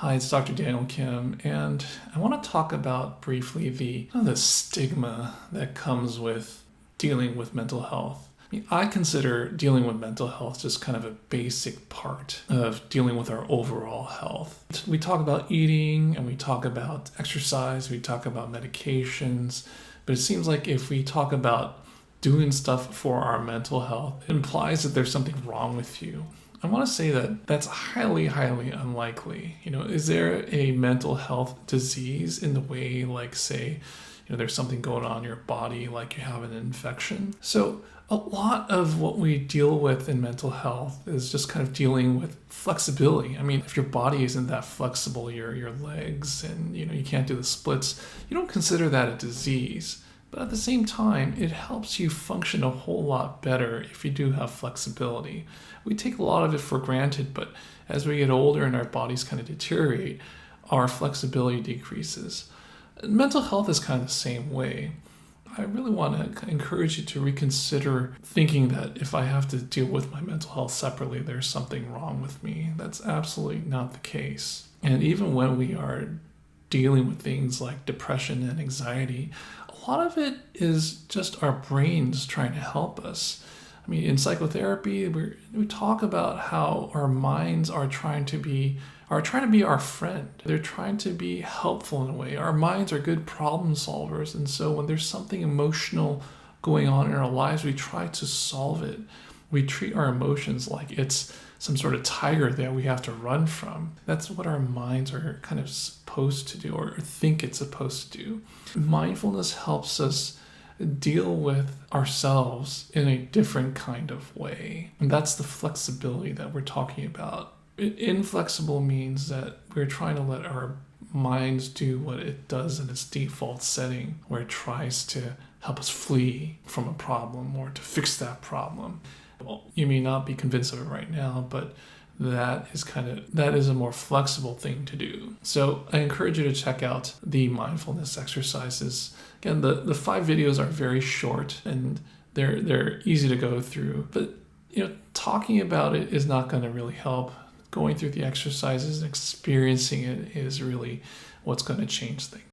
Hi, it's Dr. Daniel Kim, and I want to talk about briefly the stigma that comes with dealing with mental health. I consider dealing with mental health just kind of a basic part of dealing with our overall health. We talk about eating and we talk about exercise, we talk about medications, but it seems like if we talk about doing stuff for our mental health, it implies that there's something wrong with you. I want to say that that's highly, highly unlikely. Is there a mental health disease in the way, like, say, there's something going on in your body, like you have an infection? So a lot of what we deal with in mental health is just kind of dealing with flexibility. I mean, if your body isn't that flexible, your legs and, you can't do the splits, you don't consider that a disease. But at the same time, it helps you function a whole lot better if you do have flexibility. We take a lot of it for granted, but as we get older and our bodies kind of deteriorate, our flexibility decreases. Mental health is kind of the same way. I really want to encourage you to reconsider thinking that if I have to deal with my mental health separately, there's something wrong with me. That's absolutely not the case. And even when we are dealing with things like depression and anxiety, a lot of it is just our brains trying to help us. I mean, in psychotherapy, we talk about how our minds are trying to be our friend. They're trying to be helpful in a way. Our minds are good problem solvers, and so when there's something emotional going on in our lives, we try to solve it. We treat our emotions like it's some sort of tiger that we have to run from. That's what our minds are kind of supposed to do, or think it's supposed to do. Mindfulness helps us deal with ourselves in a different kind of way. And that's the flexibility that we're talking about. Inflexible means that we're trying to let our minds do what it does in its default setting, where it tries to help us flee from a problem or to fix that problem. Well, you may not be convinced of it right now, but that is a more flexible thing to do. So I encourage you to check out the mindfulness exercises. Again, the 5 videos are very short and they're easy to go through, but talking about it is not going to really help. Going through the exercises and experiencing it is really what's going to change things.